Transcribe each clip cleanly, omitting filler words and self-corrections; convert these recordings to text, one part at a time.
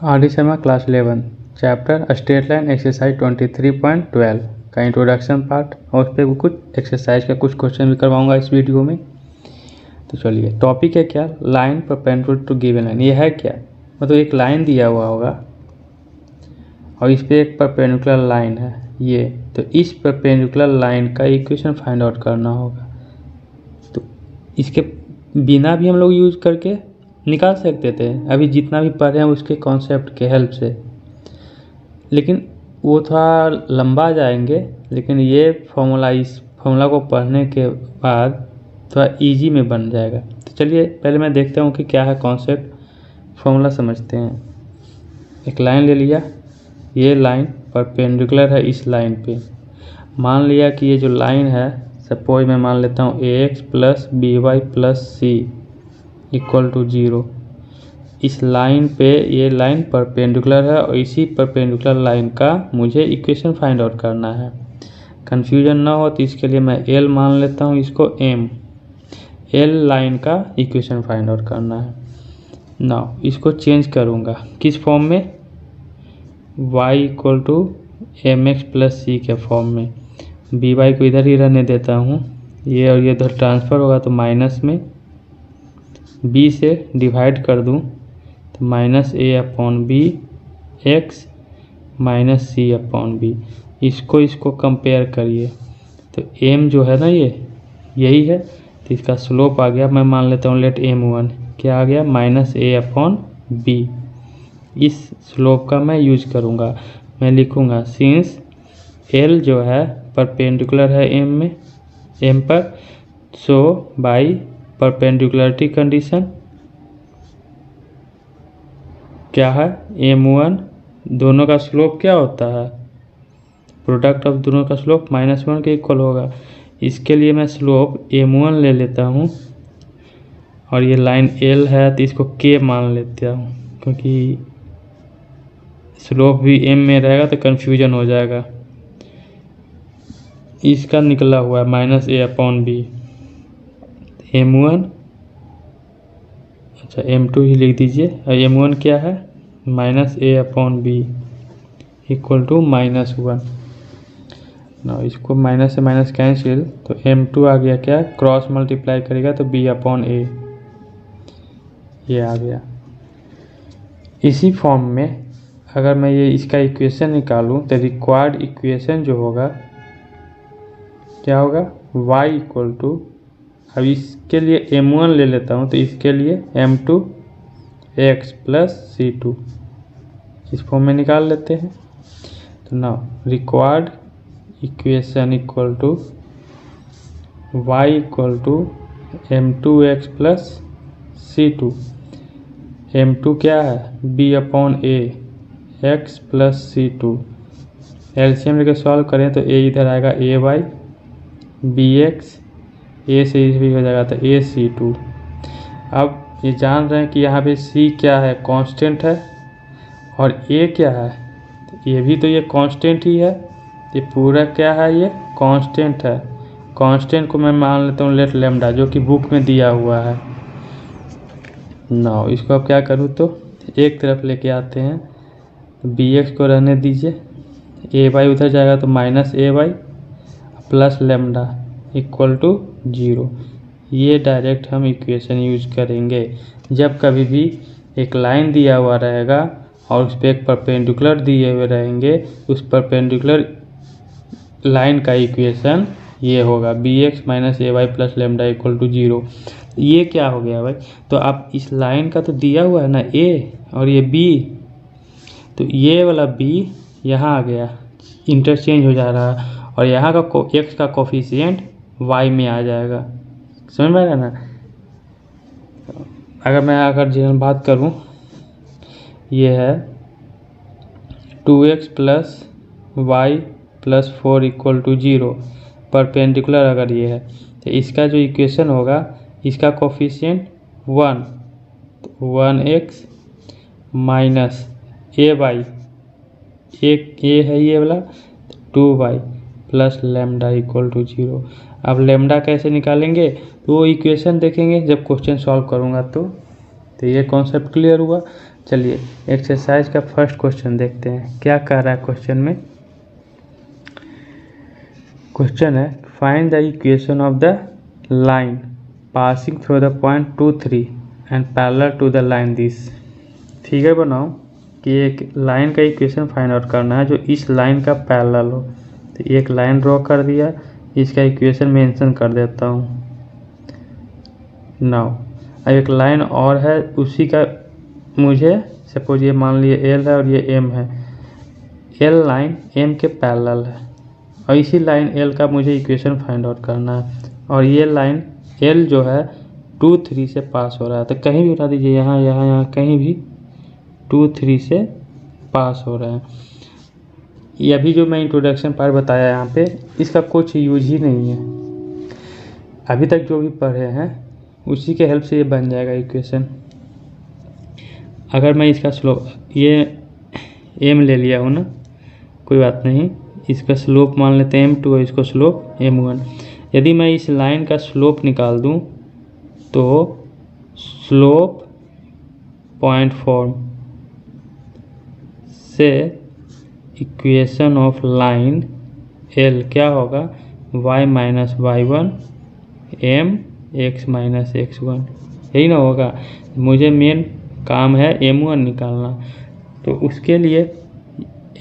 R D Sharma class 11 chapter straight line exercise 23.12 का introduction part और उस पर कुछ एक्सरसाइज का कुछ क्वेश्चन भी करवाऊंगा इस वीडियो में। तो चलिए, टॉपिक है क्या, line perpendicular to given line. ये है क्या, मतलब एक लाइन दिया हुआ होगा और इस पर एक परपेंडिकुलर लाइन है ये, तो इस परपेंडिकुलर लाइन का इक्वेशन फाइंड आउट करना होगा। तो इसके बिना भी हम लोग यूज करके निकाल सकते थे, अभी जितना भी पढ़े हैं उसके कॉन्सेप्ट के हेल्प से, लेकिन वो थोड़ा लंबा जाएंगे। लेकिन ये फॉर्मूला, इस फॉर्मूला को पढ़ने के बाद थोड़ा इजी में बन जाएगा। तो चलिए पहले मैं देखता हूँ कि क्या है कॉन्सेप्ट, फॉर्मूला समझते हैं। एक लाइन ले लिया, ये लाइन परपेंडिकुलर है इस लाइन पे। मान लिया कि ये जो लाइन है, सपोज मैं मान लेता हूँ ax plus b y plus c equal to 0। इस लाइन पे ये लाइन परपेंडिकुलर है और इसी परपेंडिकुलर लाइन का मुझे इक्वेशन फाइंड आउट करना है। कन्फ्यूजन ना हो तो इसके लिए मैं L मान लेता हूँ, इसको M। L लाइन का इक्वेशन फाइंड आउट करना है। नाउ इसको चेंज करूँगा किस फॉर्म में, y equal to mx plus c के फॉर्म में। बी वाई को इधर ही रहने देता हूँ, ये और ये इधर ट्रांसफ़र होगा तो माइनस में b से डिवाइड कर दूँ तो minus a upon b x minus c upon b. इसको कंपेयर करिए तो m जो है ना ये यही है, तो इसका स्लोप आ गया, मैं मान लेता हूँ लेट m1 क्या आ गया, माइनस a अपॉन बी। इस स्लोप का मैं यूज करूँगा, मैं लिखूँगा सिंस L जो है परपेंडिकुलर है m पर, सो बाई परपेंडिकुलरिटी कंडीशन क्या है, m1 दोनों का स्लोप क्या होता है, प्रोडक्ट ऑफ दोनों का स्लोप -1 के इक्वल होगा। इसके लिए मैं स्लोप m1 ले लेता हूँ और ये लाइन L है तो इसको k मान लेता हूँ, क्योंकि स्लोप भी m में रहेगा तो कन्फ्यूजन हो जाएगा। इसका निकला हुआ है minus a upon B, m1 अच्छा m2 ही लिख दीजिए, और m1 क्या है minus a upon b equal to -1। ना इसको माइनस से माइनस कैंसिल, तो m2 आ गया क्या, क्रॉस मल्टीप्लाई करेगा तो b अपॉन a, ये आ गया। इसी फॉर्म में अगर मैं ये इसका इक्वेशन निकालूं तो रिक्वायर्ड इक्वेशन जो होगा क्या होगा, y इक्वल टू, अब इसके लिए m1 ले लेता हूँ तो इसके लिए m2 x प्लस c2 इस फॉर्म में निकाल लेते हैं। तो now required equation equal to y equal to m2 x plus c2। m2 क्या है, b upon a x plus c2। LCM लेकर सॉल्व करें तो a इधर आएगा a by b x, a से भी हो जाएगा तो ए सी टू। अब ये जान रहे हैं कि यहाँ पे c क्या है, कांस्टेंट है, और a क्या है, तो ये भी तो ये कांस्टेंट ही है, ये पूरा क्या है, ये कांस्टेंट है। कांस्टेंट को मैं मान लेता हूँ लेट लेमडा, जो कि बुक में दिया हुआ है। नाउ इसको अब क्या करूँ, तो एक तरफ लेके आते हैं, तो बी एक्स को रहने दीजिए, ए बाई उधर जाएगा तो minus a by plus lambda equal to 0। ये डायरेक्ट हम इक्वेशन यूज करेंगे जब कभी भी एक लाइन दिया हुआ रहेगा और उस पर एक परपेंडिकुलर दिए हुए रहेंगे, उस परपेंडिकुलर लाइन का इक्वेशन ये होगा, b x minus a y plus lambda equal to 0। ये क्या हो गया भाई, तो आप इस लाइन का तो दिया हुआ है ना ए और ये बी, तो ये वाला बी यहाँ आ गया, इंटरचेंज हो जा रहा है, और यहाँ का x का कोफिशिएंट y में आ जाएगा। समझ में आया ना। अगर जनरल बात करूँ, ये है 2x plus y plus 4 equal to 0, perpendicular अगर ये है तो इसका जो इक्वेशन होगा, इसका कोफिशिएंट 1, तो 1x माइनस ए बाई, एक ए है ये वाला, 2y plus lambda equal to 0। अब लेमडा कैसे निकालेंगे, तो वो इक्वेशन देखेंगे जब क्वेश्चन सॉल्व करूँगा तो ये कॉन्सेप्ट क्लियर हुआ। चलिए एक्सरसाइज का फर्स्ट क्वेश्चन देखते हैं क्या कह रहा है क्वेश्चन में। क्वेश्चन है find the equation of the line passing through the point 2 3 and parallel to the line this. Figure बनाओ कि एक लाइन का इक्वेशन फाइंड आउट करना है जो इस लाइन का पैरेलल हो। तो एक लाइन ड्रॉ कर दिया, इसका इक्वेशन मेंशन कर देता हूँ। नाउ एक लाइन और है, उसी का मुझे सपोज ये मान लिए एल है और ये एम है। एल लाइन एम के पैरेलल है और इसी लाइन एल का मुझे इक्वेशन फाइंड आउट करना है। और ये लाइन एल जो है 2 3 से पास हो रहा है। तो कहीं भी बता दीजिए, यहाँ कहीं भी 2 3 से पास हो रहा है। ये अभी जो मैं इंट्रोडक्शन पार्ट बताया यहाँ पे, इसका कुछ यूज ही नहीं है। अभी तक जो भी पढ़े हैं उसी के हेल्प से ये बन जाएगा इक्वेशन। अगर मैं इसका स्लोप ये एम ले लिया हूँ ना, कोई बात नहीं, इसका स्लोप मान लेते हैं m2 और इसको स्लोप m1। यदि मैं इस लाइन का स्लोप निकाल दूँ तो स्लोप पॉइंट फॉर्म से इक्वेशन ऑफ लाइन L क्या होगा, y minus y1 m x minus x1, यही ना होगा। मुझे मेन काम है m1 निकालना, तो उसके लिए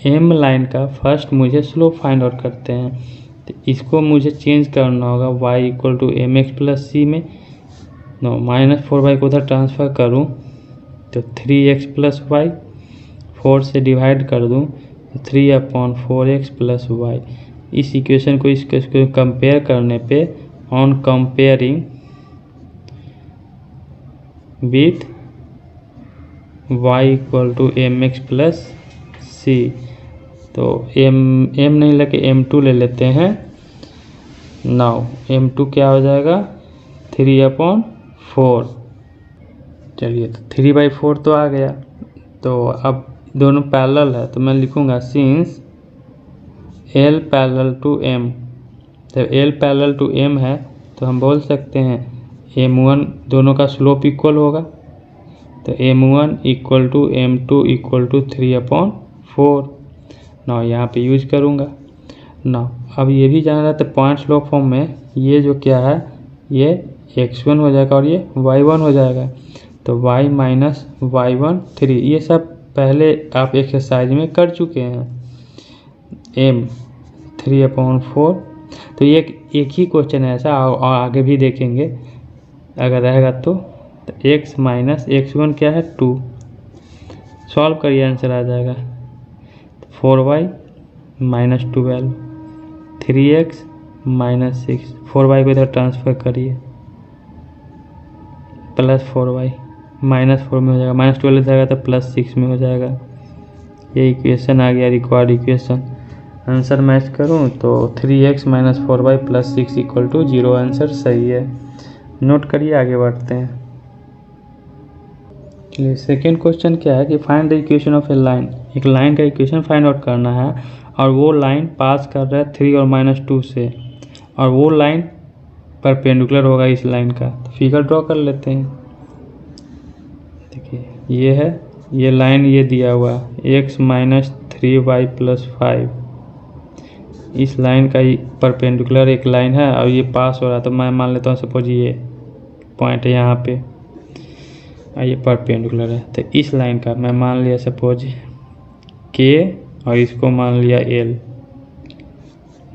m लाइन का फर्स्ट मुझे स्लोप फाइंड आउट करते हैं। तो इसको मुझे चेंज करना होगा y equal to m x plus c में। नो माइनस 4y को उधर ट्रांसफ़र करूँ तो 3x प्लस वाई, 4 से डिवाइड कर दूँ 3/4x प्लस वाई। इस इक्वेशन को इसको कंपेयर करने पे on comparing with y equal to m x plus c, तो m नहीं लेके m2 ले लेते हैं। नाउ m2 क्या हो जाएगा 3/4। चलिए तो 3/4 तो आ गया। तो अब दोनों पैरेलल है तो मैं लिखूँगा since L parallel to M। जब L पैरेलल टू M है तो हम बोल सकते हैं M1 दोनों का स्लोप इक्वल होगा। तो M1 equal to M2 equal to 3/4। ना यहाँ पे यूज करूँगा ना। अब ये भी जाना रहता है पॉइंट स्लोप फॉर्म में, ये जो क्या है ये x1 हो जाएगा और ये y1 हो जाएगा। तो y माइनस y1 3, ये सब पहले आप एक्सरसाइज में कर चुके हैं। m 3/4। तो ये एक ही क्वेश्चन है ऐसा, और आगे भी देखेंगे अगर रहेगा तो x माइनस x1 क्या है 2। सॉल्व करिए आंसर आ जाएगा 4y minus 12, 3x minus 6, 4y को इधर ट्रांसफ़र करिए प्लस 4y माइनस 4 में हो जाएगा, माइनस 12 जाएगा तो प्लस 6 में हो जाएगा। ये इक्वेशन आ गया रिक्वायर्ड इक्वेशन। आंसर मैच करूँ तो 3x minus 4y plus 6 equal to 0 answer सही है। नोट करिए, आगे बढ़ते हैं। चलिए सेकेंड क्वेश्चन क्या है कि find the equation of a line. एक लाइन का इक्वेशन फाइंड आउट करना है और वो लाइन पास कर रहा है 3 और -2 से, और वो लाइन परपेंडिकुलर होगा इस लाइन का। तो फिगर ड्रॉ कर लेते हैं। देखिए ये है, ये लाइन ये दिया हुआ x माइनस 3y प्लस 5, इस लाइन का परपेंडिकुलर एक लाइन है और ये पास हो रहा है। तो मैं मान लेता हूँ सपोज ये पॉइंट है यहाँ पे और ये परपेंडिकुलर है। तो इस लाइन का मैं मान लिया सपोज k और इसको मान लिया l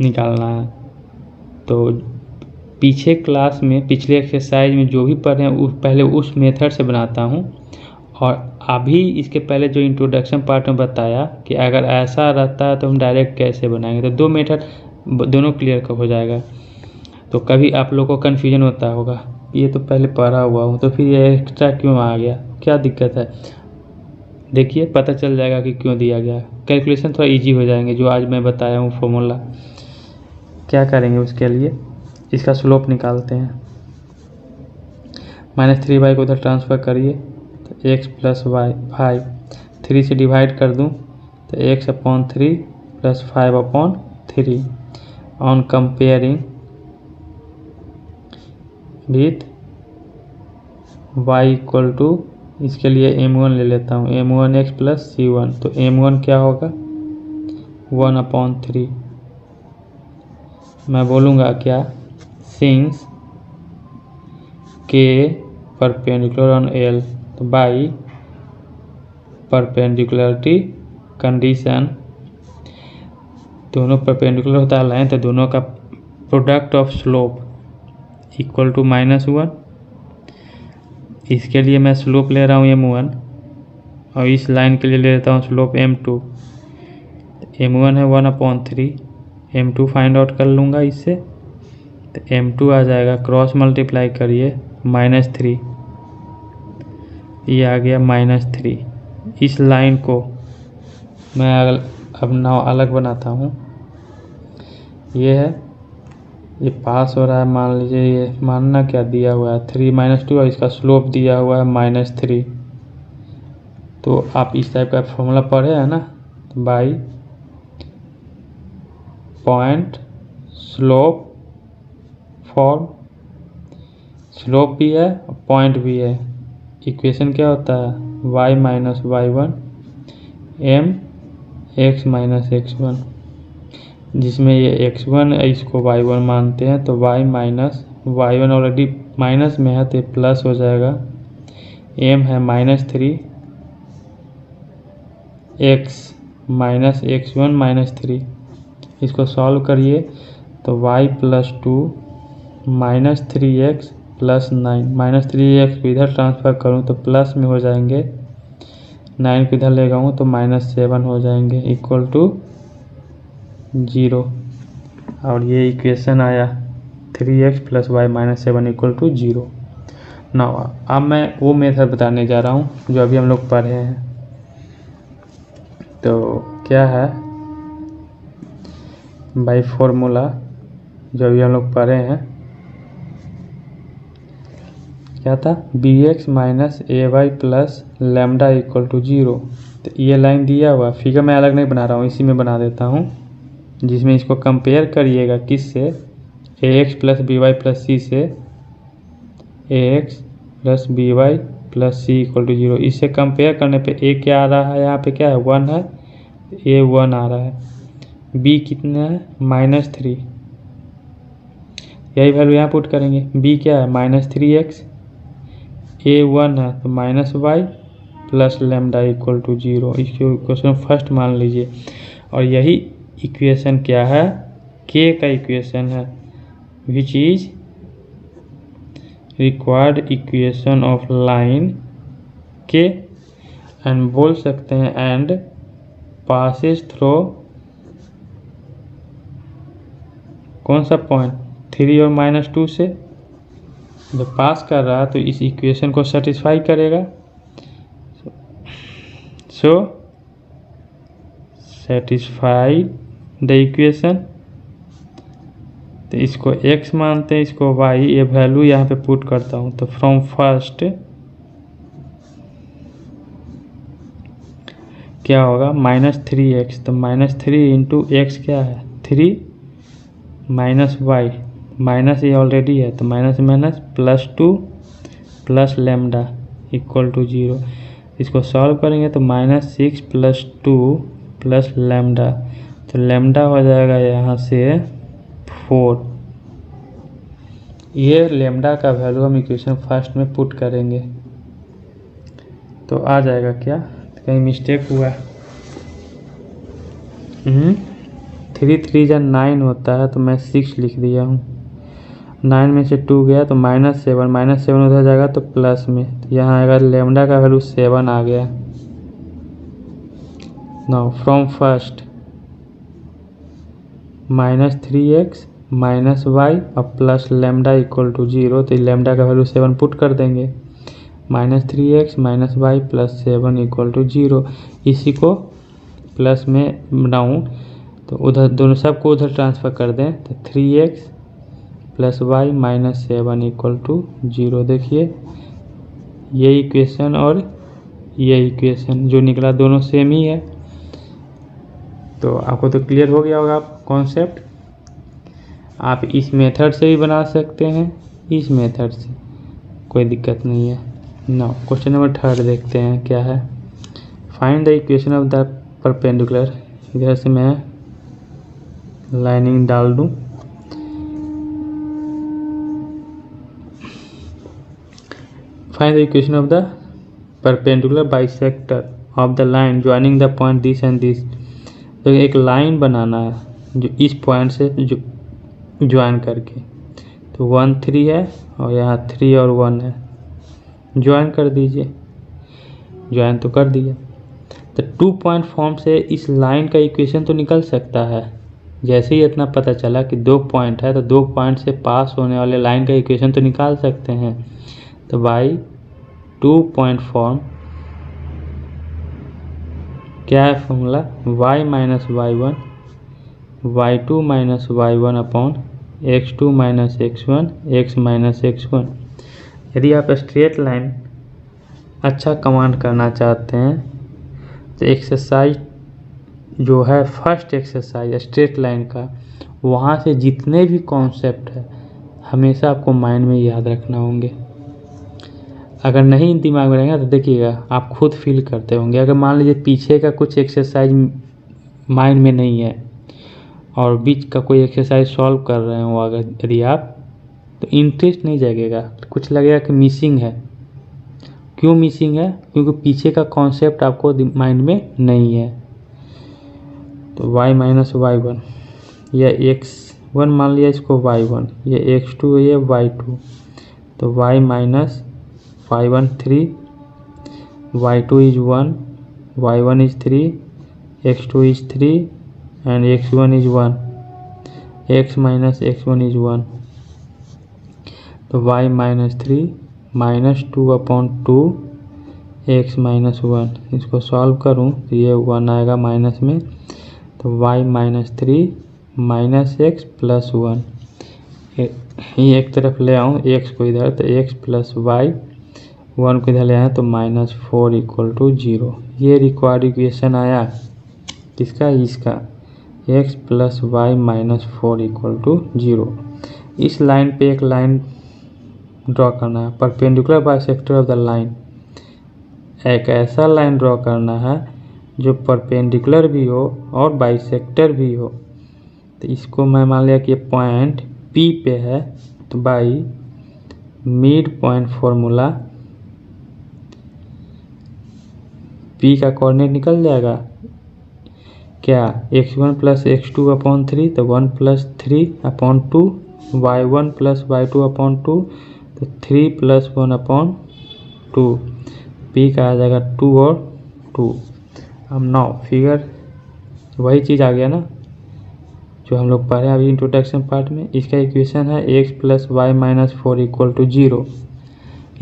निकालना है। तो पीछे क्लास में पिछले एक्सरसाइज में जो भी पढ़े हैं पहले उस मेथड से बनाता हूँ, और अभी इसके पहले जो इंट्रोडक्शन पार्ट में बताया कि अगर ऐसा रहता है तो हम डायरेक्ट कैसे बनाएंगे। तो 2 मेथड दोनों क्लियर हो जाएगा। तो कभी आप लोग को कन्फ्यूजन होता होगा, ये तो पहले पढ़ा हुआ हूँ तो फिर ये एक्स्ट्रा क्यों आ गया, क्या दिक्कत है। देखिए पता चल जाएगा कि क्यों दिया गया। कैलकुलेशन थोड़ा इजी हो जाएंगे जो आज मैं बताया हूँ फॉर्मूला। क्या करेंगे उसके लिए, इसका स्लोप निकालते हैं। -3y को उधर ट्रांसफ़र करिए तो x प्लस वाई 5, 3 से डिवाइड कर दूं तो x/3 plus 5/3 on comparing with y equal to इसके लिए m1 ले लेता हूँ, m1x प्लस c1। तो m1 क्या होगा 1/3। मैं बोलूँगा क्या, since k perpendicular on l, तो बाई परपेंडिकुलरिटी कंडीशन, दोनों परपेंडिकुलर होता है लाइन, तो दोनों का product of slope equal to -1। इसके लिए मैं स्लोप ले रहा हूँ m1 और इस लाइन के लिए ले लेता हूँ स्लोप m2। m1 है 1/3, m2 फाइंड आउट कर लूँगा इससे, तो m2 आ जाएगा, क्रॉस मल्टीप्लाई करिए -3, ये आ गया -3। इस लाइन को मैं अब नाव अलग बनाता हूँ। ये है, ये पास हो रहा है, मान लीजिए ये मानना क्या दिया हुआ है 3 - 2 और इसका स्लोप दिया हुआ है -3। तो आप इस टाइप का फॉर्मूला पढ़े हैं ना, by point slope form, slope भी है और पॉइंट भी है। इक्वेशन क्या होता है y - y1 m x - x1, जिसमें ये x1 इसको y1 मानते हैं, तो y - y1 ऑलरेडी माइनस में है तो ये प्लस हो जाएगा, m है -3, x - x1 -3। इसको सॉल्व करिए तो y + 2 -3x + 9, -3x को इधर ट्रांसफ़र करूँ तो प्लस में हो जाएंगे, 9 को इधर ले जाऊँ तो -7 हो जाएंगे, इक्वल टू 0। और ये इक्वेशन आया 3x + y - 7 = 0। ना अब मैं वो मेथड बताने जा रहा हूँ जो अभी हम लोग पढ़े हैं। तो क्या है, बाई फॉर्मूला जो अभी हम लोग पढ़े हैं, क्या था, bx - ay + लैम्डा = 0। तो ये लाइन दिया हुआ, फिगर मैं अलग नहीं बना रहा हूँ, इसी में बना देता हूँ, जिसमें इसको कंपेयर करिएगा किससे, ax + by + c से, ax + by + c = 0। इससे कंपेयर करने पे a क्या आ रहा है, यहाँ पे क्या है 1 है, a 1 आ रहा है, b कितना है -3, यही वैल्यू यहाँ पुट करेंगे, b क्या है -3x, a 1 है तो -y + लैम्डा = 0। इसको इक्वेशन फर्स्ट मान लीजिए। और यही इक्वेशन क्या है, k का इक्वेशन है, which is required equation of line k, and बोल सकते हैं एंड पासेस थ्रू कौन सा पॉइंट, 3 और -2 से जब पास कर रहा है तो इस इक्वेशन को सेटिस्फाई करेगा। सो सेटिस्फाई द इक्वेशन, तो इसको x मानते हैं, इसको y, ये वैल्यू यहाँ पे पुट करता हूँ। तो फ्रॉम फर्स्ट क्या होगा -3x, तो -3 × x क्या है 3 -y, माइनस ये ऑलरेडी है तो माइनस +2 + लैम्डा = 0। इसको सॉल्व करेंगे तो -6 + 2 + लैम्डा, तो लैम्डा हो जाएगा यहाँ से 4। ये लैम्डा का वैल्यू हम इक्वेशन फर्स्ट में पुट करेंगे तो आ जाएगा क्या, तो कहीं मिस्टेक हुआ, 3 × 3 = 9 होता है तो मैं 6 लिख दिया हूँ, 9 में से 2 गया तो -7 उधर जाएगा तो प्लस में, तो यहाँ आएगा लैम्डा का वैल्यू 7 आ गया। Now from first -3x -y और प्लस लैम्डा = 0, तो लैम्डा का वैल्यू 7 पुट कर देंगे, -3x -y + 7 = 0। इसी को प्लस में बनाऊँ तो उधर दोनों सबको उधर ट्रांसफ़र कर दें, तो 3x + y - 7 = 0। देखिए ये इक्वेशन और ये इक्वेशन जो निकला दोनों सेम ही है। तो आपको तो क्लियर हो गया होगा कॉन्सेप्ट। आप इस मेथड से भी बना सकते हैं, इस मेथड से कोई दिक्कत नहीं है। नाउ क्वेश्चन नंबर 3 देखते हैं क्या है। Find the equation of the perpendicular. इधर से मैं लाइनिंग डाल दूं। Find the equation of the perpendicular bisector of the line joining the point this and this. तो एक लाइन बनाना है जो इस पॉइंट से जो ज्वाइन करके, तो 1 3 है और यहाँ 3 और 1 है, ज्वाइन कर दीजिए। ज्वाइन तो कर दिया। तो 2 पॉइंट फॉर्म से इस लाइन का इक्वेशन तो निकल सकता है। जैसे ही इतना पता चला कि 2 पॉइंट है तो 2 पॉइंट से पास होने वाले लाइन का इक्वेशन तो निकाल सकते हैं। तो बाई 2 पॉइंट फॉर्म क्या है formula, y minus y1 y2 minus y1 upon x2 minus x1 x minus x1। यदि आप स्ट्रेट लाइन अच्छा कमांड करना चाहते हैं तो एक्सरसाइज जो है फर्स्ट एक्सरसाइज स्ट्रेट लाइन का, वहाँ से जितने भी कॉन्सेप्ट है हमेशा आपको माइंड में याद रखना होंगे। अगर नहीं दिमाग में रहेगा तो देखिएगा आप खुद फील करते होंगे। अगर मान लीजिए पीछे का कुछ एक्सरसाइज माइंड में नहीं है और बीच का कोई एक्सरसाइज सॉल्व कर रहे हो अगर यदि आप, तो इंटरेस्ट नहीं जागेगा, कुछ लगेगा कि मिसिंग है। क्यों मिसिंग है? क्योंकि पीछे का कॉन्सेप्ट आपको माइंड में नहीं है। तो y माइनस y1 या x1 मान लिया इसको y1, ये x2 है ये y2, तो y minus y1 3, y2 is 1, y1 is 3, x2 is 3 and x1 is 1, x minus x1 is 1। तो y minus 3 minus 2 upon 2 x minus 1, इसको सॉल्व करूँ तो ये 1 आएगा माइनस में। तो y minus 3 minus x plus 1, ये एक तरफ ले आऊँ x को इधर, तो x प्लस y 1 को इधर ले आए तो माइनस 4 इक्वल टू 0। ये रिक्वायर्ड इक्वेशन आया किसका, इसका, x plus y minus 4 equal to 0। इस लाइन पे एक लाइन ड्रॉ करना है, perpendicular bisector of the line. एक ऐसा लाइन ड्रॉ करना है जो परपेंडिकुलर भी हो और बाइसेक्टर भी हो। तो इसको मैं मान लिया कि पॉइंट P पे है, तो by mid point formula P का कोऑर्डिनेट निकल जाएगा क्या, x1 प्लस x2 अपॉन 3, तो 1 plus 3 upon 2, y1 plus y2 upon 2, तो 3 प्लस 1 अपॉन 2। P का आ जाएगा 2 और 2। अब नाउ फिगर वही चीज़ आ गया ना जो हम लोग पढ़े अभी इंट्रोडक्शन पार्ट में। इसका इक्वेशन है x plus y minus 4 equal to 0।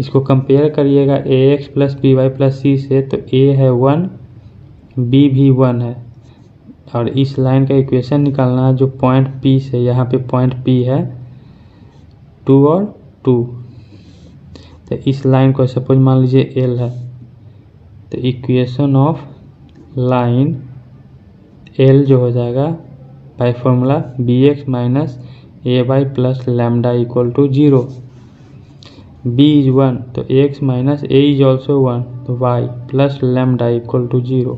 इसको कंपेयर करिएगा ax plus b y plus c से, तो a है 1, b भी 1 है, और इस लाइन का इक्वेशन निकालना है जो पॉइंट P से, यहाँ पे पॉइंट P है 2 और 2। तो इस लाइन को सपोज मान लीजिए L है, तो इक्वेशन ऑफ लाइन L जो हो जाएगा by formula bx minus a y plus lambda equal to 0। b is 1, तो x minus a is also 1, तो y plus lambda equal to 0।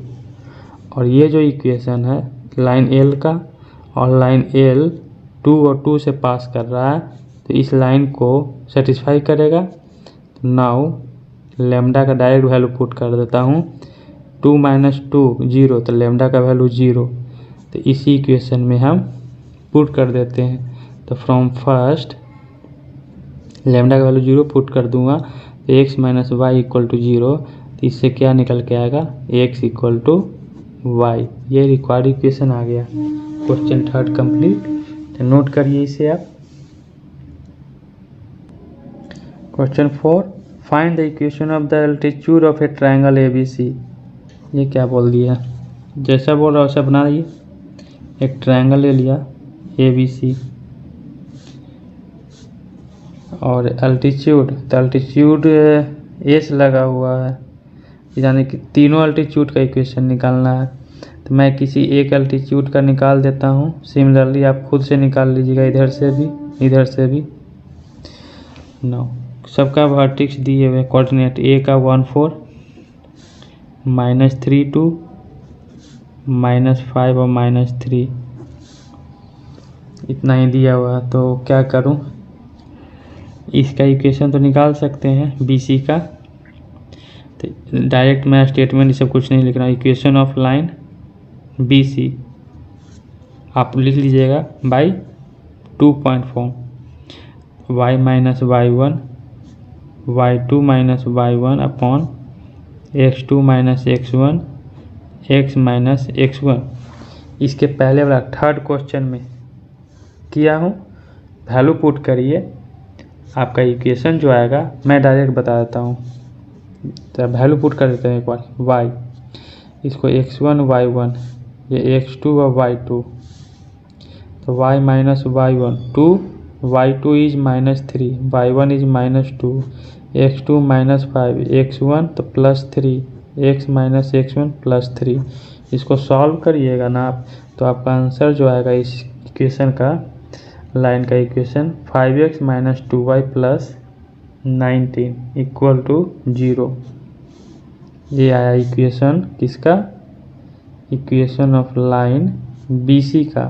और ये जो इक्वेशन है लाइन L का, और लाइन L 2 और 2 से पास कर रहा है, तो इस लाइन को सेटिस्फाई करेगा। नाउ लैम्डा का डायरेक्ट वैल्यू पुट कर देता हूँ, 2 माइनस 2 0, तो लैम्डा का वैल्यू 0। तो इसी इक्वेशन में हम पुट कर देते हैं। तो फ्रॉम फर्स्ट लैम्डा का वैल्यू 0 पुट कर दूंगा, तो x minus y equal to 0, तो इससे क्या निकल के आएगा, x इक्वल टू वाई। ये रिक्वायर्ड इक्वेशन आ गया। Question 3 complete. तो नोट करिए इसे आप। Question 4, find the equation of the altitude of a triangle ABC। ये क्या बोल दिया, जैसा बोल रहा है वैसा बना दिए। एक ट्रायंगल ले लिया ABC और अल्टीट्यूड, तो अल्टीट्यूड एस लगा हुआ है, यानी कि तीनों अल्टीट्यूड का इक्वेशन निकालना है। तो मैं किसी एक अल्टीट्यूड का निकाल देता हूँ। सिमिलरली आप खुद से निकाल लीजिएगा, इधर से भी इधर से भी। नो सबका वर्टेक्स दिए हुए कोऑर्डिनेट, ए का 1 4 -3 2 -5 और -3 इतना ही दिया हुआ। तो क्या करूं, इसका इक्वेशन तो निकाल सकते हैं BC का। तो डायरेक्ट मैं स्टेटमेंट ये सब कुछ नहीं लिख रहा, इक्वेशन ऑफ लाइन BC आप लिख लीजिएगा by 2 point form, y minus y1 y2 minus y1 upon x2 minus x1 x minus x1। इसके पहले वाला थर्ड क्वेश्चन में किया हूँ, वैल्यू पुट करिए, आपका इक्वेशन जो आएगा मैं डायरेक्ट बता देता हूँ। तो वैल्यू पुट कर देते हैं एक बार, y इसको x1 y1 ये x2 और y2, तो y minus y1 2 y2 is -3 y1 is -2 x2 -5 x1 तो +3 x माइनस x1 +3। इसको सॉल्व करिएगा ना आप, तो आपका आंसर जो आएगा इस इक्वेशन का, लाइन का equation 5x minus 2y plus 19 equal to 0। ये आया इक्वेशन किसका, इक्वेशन ऑफ लाइन BC का।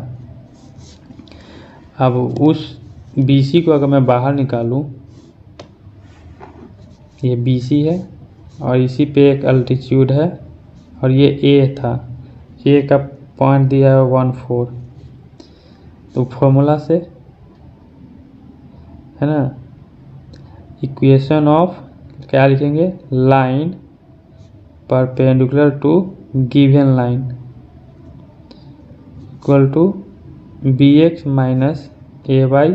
अब उस BC को अगर मैं बाहर निकालूं, ये BC है और इसी पे एक अल्टीट्यूड है और ये A था, A का पॉइंट दिया है 1 4। तो फॉर्मूला से है ना, इक्वेशन ऑफ क्या लिखेंगे, line perpendicular to given line equal to BX minus AY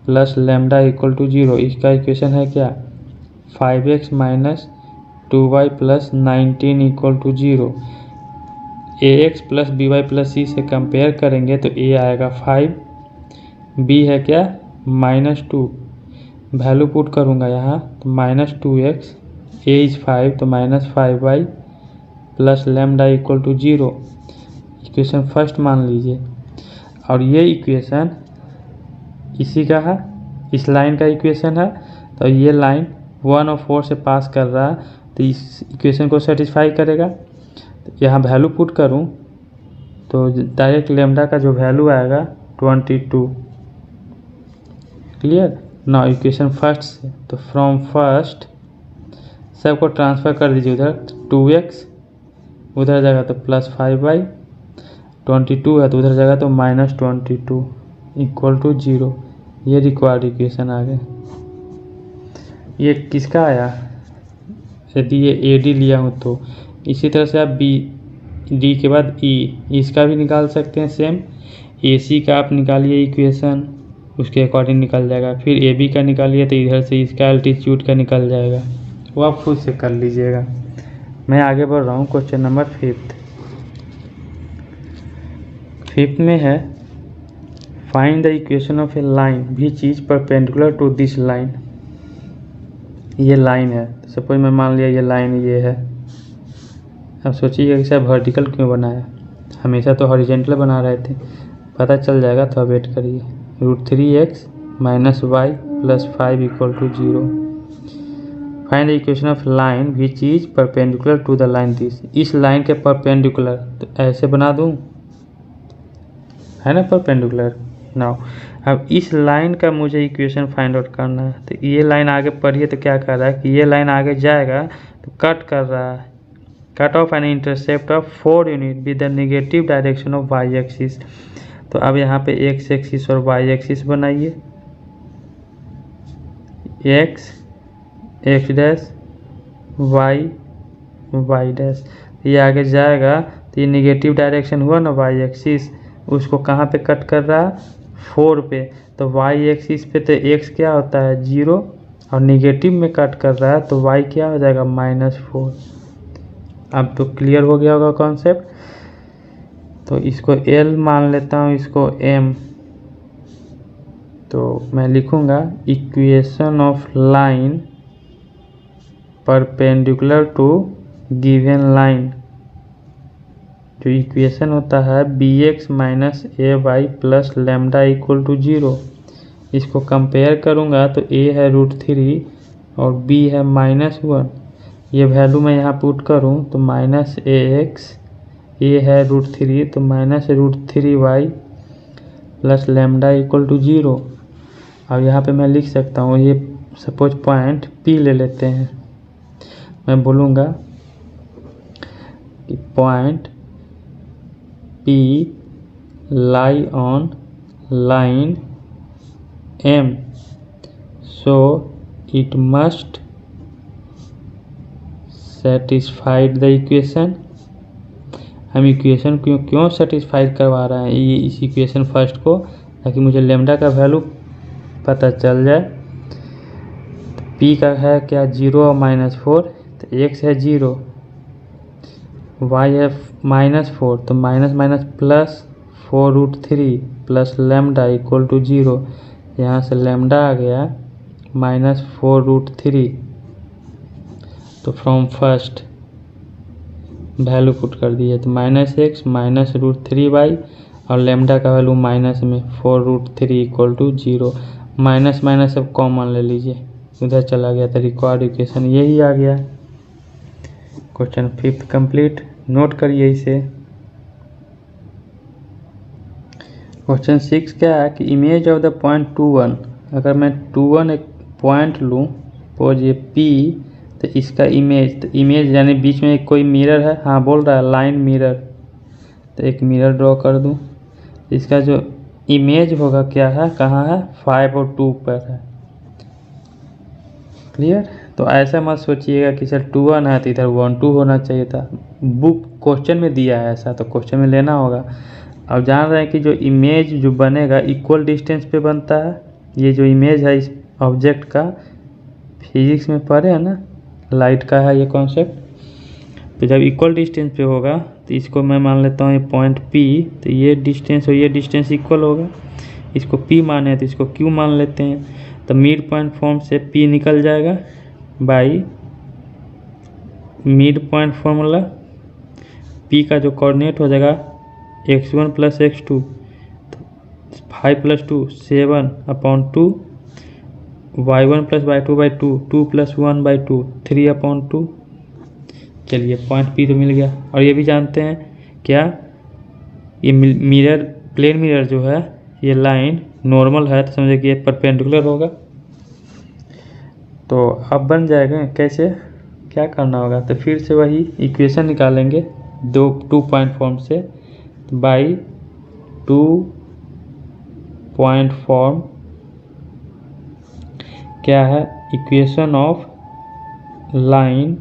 plus lambda equal to 0। इसका इक्वेशन है क्या, 5x minus 2y plus 19 equal to 0। AX plus BY plus C से कंपेयर करेंगे तो A आएगा 5, B है क्या -2, वैल्यू पुट करूँगा यहाँ तो -2x, A इज 5 तो -5y plus lambda equal to 0। Equation first मान लीजिए, और ये इक्वेशन इसी का है, इस लाइन का इक्वेशन है। तो ये लाइन 1 और 4 से पास कर रहा है तो इस इक्वेशन को सेटिस्फाई करेगा। तो यहाँ वैल्यू पुट करूँ तो डायरेक्ट लैम्डा का जो वैल्यू आएगा 22। क्लियर ना, इक्वेशन फर्स्ट से, तो फ्रॉम फर्स्ट सबको ट्रांसफ़र कर दीजिए उधर, 2x उधर जाएगा तो +5y, 22 है तो उधर जाएगा तो -22 इक्वल टू 0। ये रिक्वायर्ड इक्वेशन आ गए। ये किसका आया, यदि ये AD लिया हूँ तो इसी तरह से आप D के बाद E इसका भी निकाल सकते हैं सेम। AC का आप निकालिए इक्वेशन, उसके अकॉर्डिंग निकल जाएगा। फिर AB का निकालिए तो इधर से इसका एल्टीट्यूड का निकल जाएगा, वो आप खुद से कर लीजिएगा। मैं आगे बढ़ रहा हूँ, क्वेश्चन नंबर 5th में है, find the equation of a line which is perpendicular to this line. ये लाइन है, सपोज मैं मान लिया ये लाइन ये है। अब सोचिए इसे वर्टिकल क्यों बनाया, हमेशा तो हॉरिजेंटल बना रहे थे। पता चल जाएगा, तो वेट करिए। √3x minus y plus 5 equal to 0। Find the equation of line which is perpendicular to the line this. इस लाइन के परपेंडिकुलर तो ऐसे बना दूं, है ना परपेंडिकुलर। नाउ अब इस लाइन का मुझे इक्वेशन फाइंड आउट करना है। तो ये लाइन आगे पढ़िए तो क्या कर रहा है कि ये लाइन आगे जाएगा तो कट कर रहा है, cut off an intercept of 4 unit with the negative direction of y axis. तो अब यहाँ पे x एक्सिस और y एक्सिस बनाइए, x x dash y y dash. ये आगे जाएगा तो ये नेगेटिव डायरेक्शन हुआ ना y एक्सिस, उसको कहाँ पे कट कर रहा है 4 पे। तो y एक्सिस पे तो x क्या होता है 0 और नेगेटिव में कट कर रहा है तो y क्या हो जाएगा -4। अब तो क्लियर हो गया होगा कॉन्सेप्ट। तो इसको L मान लेता हूँ, इसको M। तो मैं लिखूँगा equation of line perpendicular to given line. जो इक्वेशन होता है BX minus AY plus lambda equal to 0। इसको कंपेयर करूँगा तो A है √3 और b है -1, ये वैल्यू मैं यहाँ पुट करूँ तो -ax, ये है √3 तो -√3y plus lambda equal to 0। अब यहाँ पे मैं लिख सकता हूँ, ये सपोज पॉइंट P ले लेते हैं, मैं बोलूँगा कि point P lie on line M, so it must satisfied the equation. हम इक्वेशन क्यों सेटिस्फाइड करवा रहे हैं ये इस इक्वेशन फर्स्ट को, ताकि मुझे लैम्डा का वैल्यू पता चल जाए। तो P का है क्या 0 और -4, तो x है 0, y है -4 तो minus plus 4√3 plus lambda equal to 0। यहाँ से लैम्डा आ गया -4√3। तो फ्रॉम फर्स्ट वैल्यू पुट कर दिए तो -x -√3y और लैम्डा का वैल्यू माइनस में 4√3 इक्वल टू 0। माइनस माइनस सब कॉमन ले लीजिए, उधर चला गया तो रिक्वायर्ड इक्वेशन यही आ गया। क्वेश्चन 5 कंप्लीट, नोट करिए इसे। क्वेश्चन 6 क्या है कि इमेज ऑफ द पॉइंट 2 1, अगर मैं 2 1 एक पॉइंट लूँ, सपोज ये P, तो इसका इमेज, तो इमेज यानी बीच में कोई मिरर है, हाँ बोल रहा है लाइन मिरर, तो एक मिरर ड्रॉ कर दूँ। इसका जो इमेज होगा क्या है, कहाँ है, 5 और 2 पर है। क्लियर? तो ऐसा मत सोचिएगा कि सर 2 1 है तो इधर 1 2 होना चाहिए था। बुक क्वेश्चन में दिया है ऐसा, तो क्वेश्चन में लेना होगा। अब जान रहे हैं कि जो इमेज जो बनेगा इक्वल डिस्टेंस पे बनता है। ये जो इमेज है इस ऑब्जेक्ट का, फिजिक्स में पढ़े है ना, लाइट का है ये कॉन्सेप्ट। तो जब इक्वल डिस्टेंस पे होगा तो इसको मैं मान लेता हूँ ये पॉइंट P, तो ये डिस्टेंस और ये डिस्टेंस इक्वल होगा। इसको P माने हैं तो इसको Q मान लेते हैं। तो मिड पॉइंट फॉर्म से P निकल जाएगा by mid point formula. P का जो कोऑर्डिनेट हो जाएगा x1 + x2, 5 + 2 7/2, y1 + y2/2, 2 + 1/2, 3/2। चलिए पॉइंट P तो मिल गया। और ये भी जानते हैं क्या, ये मिरर, प्लेन मिरर जो है, ये लाइन नॉर्मल है तो समझे कि ये परपेंडिकुलर होगा। तो अब बन जाएगा कैसे, क्या करना होगा, तो फिर से वही इक्वेशन निकालेंगे 2 पॉइंट फॉर्म से। बाई 2 पॉइंट फॉर्म क्या है, equation of line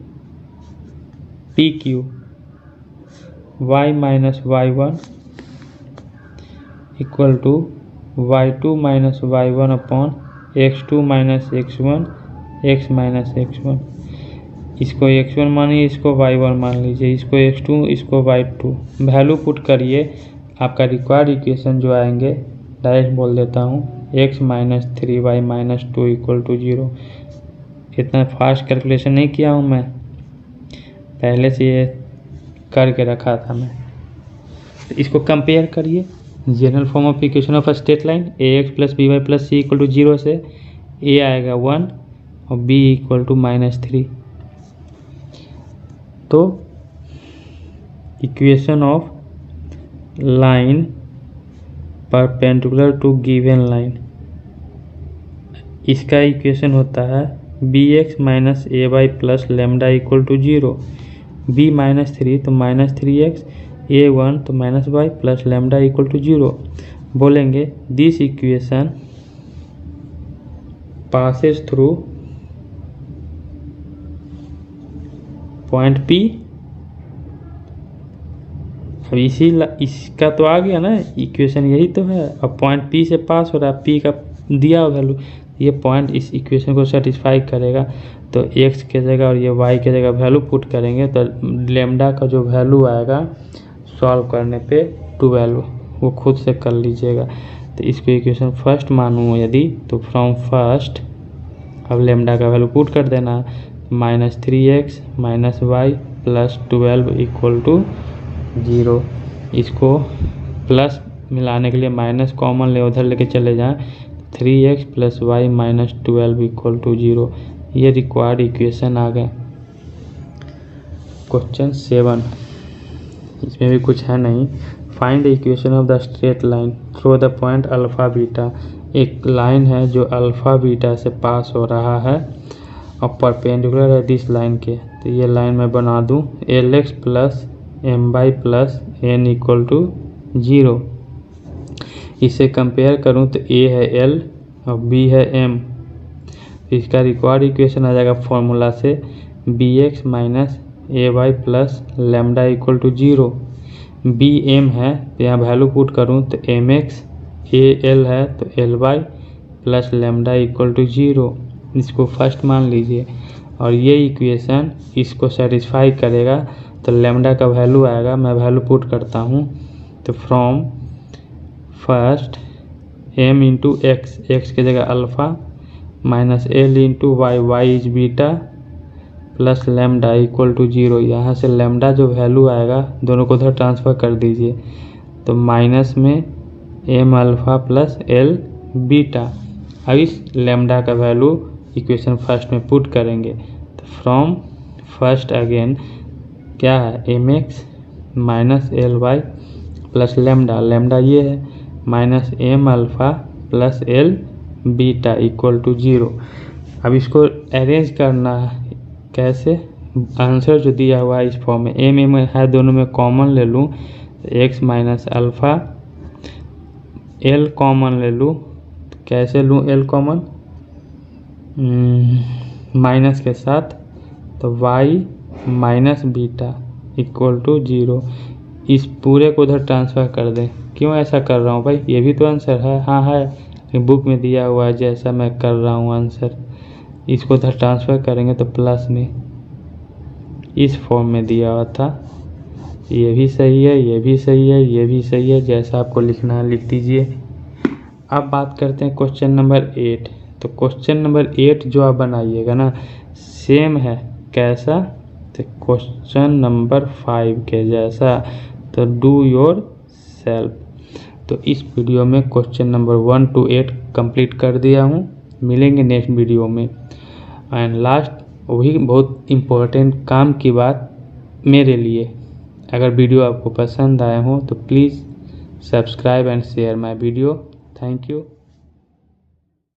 PQ y - y1 equal to y2 - y1 upon x2 - x1 x - x1। इसको x1 मानिए, इसको y1 मान लीजिए, इसको x2, इसको y2। वैल्यू पुट करिए, आपका रिक्वायर्ड इक्वेशन जो आएंगे डायरेक्ट बोल देता हूँ, x - 3y - 2 इक्वल टू 0। इतना फास्ट कैलकुलेशन नहीं किया हूँ मैं, पहले से ये करके रखा था मैं। तो इसको कंपेयर करिए, general form of equation of straight line ax + by + c equal to 0 से a आएगा 1 और b इक्वल टू -3। तो equation of line perpendicular to given line, इसका इक्वेशन होता है bx - ay plus lambda equal to 0, b -3 तो -3x, a1 तो -y plus lambda equal to 0। बोलेंगे this equation passes through point P। अब इसका तो आ गया ना इक्वेशन, यही तो है। अब पॉइंट P से पास हो रहा है, P का दिया वैल्यू, ये पॉइंट इस इक्वेशन को सेटिस्फाई करेगा। तो x के जगह और ये y के जगह वैल्यू पुट करेंगे तो लैम्डा का जो वैल्यू आएगा सॉल्व करने पे 12, वो खुद से कर लीजिएगा। तो इसको इक्वेशन फर्स्ट मानूँ यदि, तो फ्रॉम फर्स्ट अब लैम्डा का वैल्यू पुट कर देना, -3x - y plus 12 equal to 0। इसको प्लस मिलाने के लिए माइनस कॉमन ले, उधर लेके चले जाएं, 3x + y - 12 इक्वल टू 0। ये रिक्वायर्ड इक्वेशन आ गए। क्वेश्चन 7, इसमें भी कुछ है नहीं। Find the equation of the straight line through the point alpha beta. एक लाइन है जो अल्फा बीटा से पास हो रहा है और परपेंडिकुलर है दिस लाइन के। तो ये लाइन मैं बना दूं Lx plus m y plus n equal to 0। इसे कंपेयर करूं तो A है L और B है M। इसका रिक्वायर्ड इक्वेशन आ जाएगा फॉर्मूला से Bx minus ay plus lambda equal to 0। Bm है तो यहाँ वैल्यू पुट करूँ तो mx, al है तो ly plus lambda equal to 0। इसको फर्स्ट मान लीजिए और ये इक्वेशन इसको सेटिस्फाई करेगा तो लेमडा का वैल्यू आएगा। मैं वैल्यू पुट करता हूँ तो from first m into x, x की जगह alpha minus l into y, y is beta plus lambda equal to 0। यहाँ से लेमडा जो वैल्यू आएगा दोनों को उधर ट्रांसफ़र कर दीजिए तो माइनस में m alpha plus l beta. अब इस लेमडा का वैल्यू इक्वेशन फर्स्ट में पुट करेंगे तो फ्रॉम फर्स्ट अगेन क्या है mx minus ly plus lambda, lambda ये है minus m alpha plus l beta equal to 0। अब इसको अरेंज करना है कैसे, आंसर जो दिया हुआ है इस फॉर्म में m है दोनों में कॉमन ले लूँ x minus alpha, l common ले लूँ कैसे लूँ l कॉमन माइनस के साथ तो y minus beta equal to 0। इस पूरे को उधर ट्रांसफ़र कर दें। क्यों ऐसा कर रहा हूँ भाई, ये भी तो आंसर है। हाँ है, बुक में दिया हुआ है जैसा मैं कर रहा हूँ आंसर। इसको उधर ट्रांसफ़र करेंगे तो प्लस में इस फॉर्म में दिया हुआ था। ये भी सही है, ये भी सही है, ये भी सही है, जैसा आपको लिखना है लिख दीजिए। अब बात करते हैं क्वेश्चन नंबर 8। तो क्वेश्चन नंबर 8 जो आप बनाइएगा ना सेम है कैसा, तो क्वेश्चन नंबर 5 के जैसा। तो डू योर सेल्फ। तो इस वीडियो में क्वेश्चन नंबर 1 to 8 कंप्लीट कर दिया हूँ। मिलेंगे नेक्स्ट वीडियो में। एंड लास्ट वही बहुत इम्पोर्टेंट काम की बात मेरे लिए, अगर वीडियो आपको पसंद आया हो तो please subscribe and share my video. Thank you.